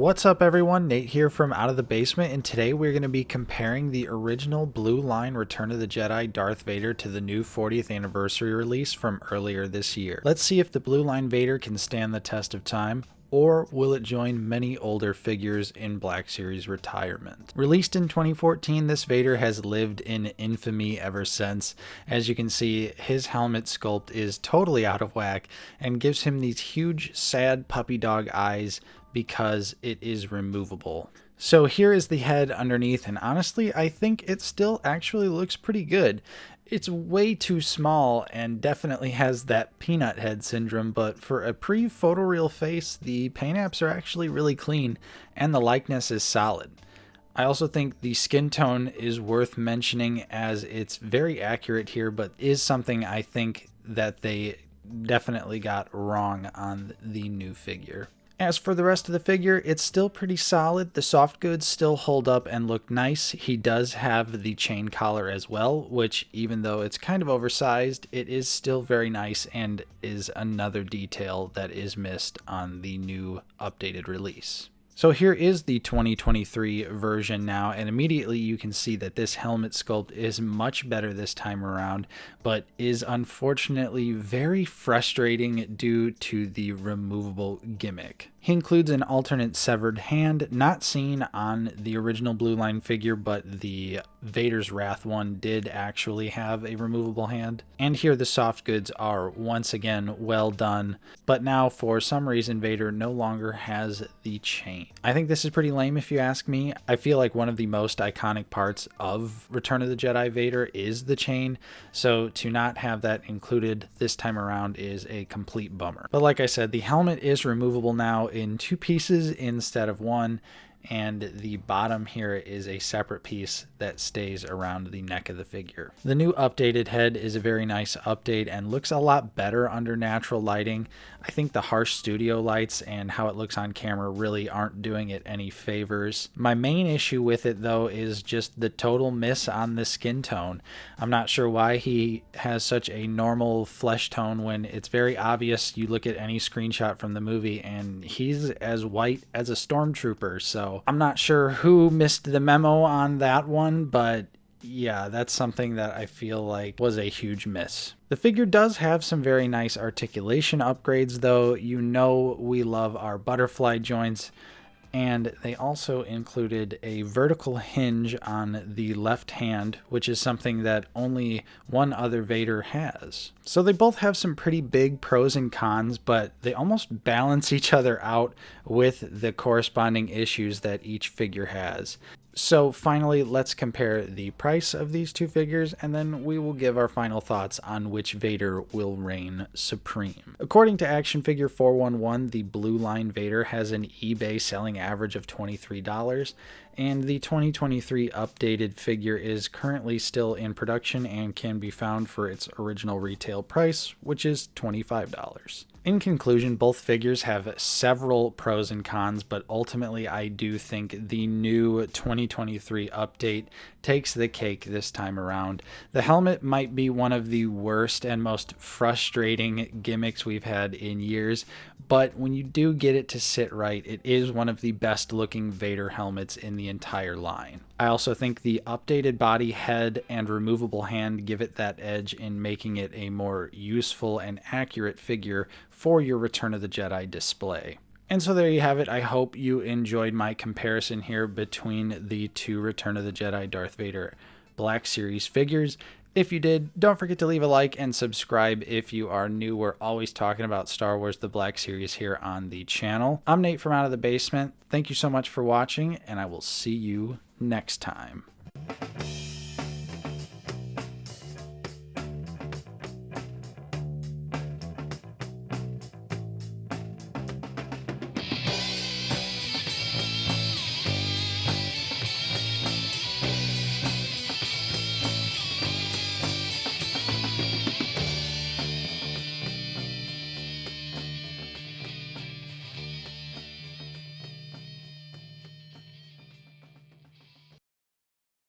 What's up everyone, Nate here from Out of the Basement, and today we're going to be comparing the original Blue Line Return of the Jedi Darth Vader to the new 40th anniversary release from earlier this year. Let's see if the Blue Line Vader can stand the test of time, or will it join many older figures in Black Series retirement? Released in 2014, this Vader has lived in infamy ever since. As you can see, his helmet sculpt is totally out of whack and gives him these huge, sad puppy dog eyes because it is removable. So here is the head underneath, and honestly, I think it still actually looks pretty good. It's way too small and definitely has that peanut head syndrome, but for a pre-photoreal face, the paint apps are actually really clean and the likeness is solid. I also think the skin tone is worth mentioning as it's very accurate here, but is something I think that they definitely got wrong on the new figure. As for the rest of the figure, it's still pretty solid. The soft goods still hold up and look nice. He does have the chain collar as well, which even though it's kind of oversized, it is still very nice and is another detail that is missed on the new updated release. So here is the 2023 version now, and immediately you can see that this helmet sculpt is much better this time around, but is unfortunately very frustrating due to the removable gimmick. He includes an alternate severed hand, not seen on the original Blue Line figure, but the Vader's Wrath one did actually have a removable hand. And here the soft goods are once again well done, but now for some reason Vader no longer has the chain. I think this is pretty lame if you ask me. I feel like one of the most iconic parts of Return of the Jedi Vader is the chain, so to not have that included this time around is a complete bummer. But like I said, the helmet is removable now in two pieces instead of one, and the bottom here is a separate piece that stays around the neck of the figure. The new updated head is a very nice update and looks a lot better under natural lighting. I think the harsh studio lights and how it looks on camera really aren't doing it any favors. My main issue with it though is just the total miss on the skin tone. I'm not sure why he has such a normal flesh tone when it's very obvious. You look at any screenshot from the movie and he's as white as a stormtrooper, so I'm not sure who missed the memo on that one, but yeah, that's something that I feel like was a huge miss. The figure does have some very nice articulation upgrades though. You know we love our butterfly joints, and they also included a vertical hinge on the left hand, which is something that only one other Vader has. So they both have some pretty big pros and cons, but they almost balance each other out with the corresponding issues that each figure has. So finally, let's compare the price of these two figures, and then we will give our final thoughts on which Vader will reign supreme. According to Action Figure 411, the Blue Line Vader has an eBay selling average of $23, and the 2023 updated figure is currently still in production and can be found for its original retail price, which is $25. In conclusion, both figures have several pros and cons, but ultimately I do think the new 2023 update takes the cake this time around. The helmet might be one of the worst and most frustrating gimmicks we've had in years, but when you do get it to sit right, it is one of the best looking Vader helmets in the entire line. I also think the updated body, head, and removable hand give it that edge in making it a more useful and accurate figure for your Return of the Jedi display. And so there you have it. I hope you enjoyed my comparison here between the two Return of the Jedi Darth Vader Black Series figures. If you did, don't forget to leave a like and subscribe if you are new. We're always talking about Star Wars the Black Series here on the channel. I'm Nate from Out of the Basement. Thank you so much for watching, and I will see you next time.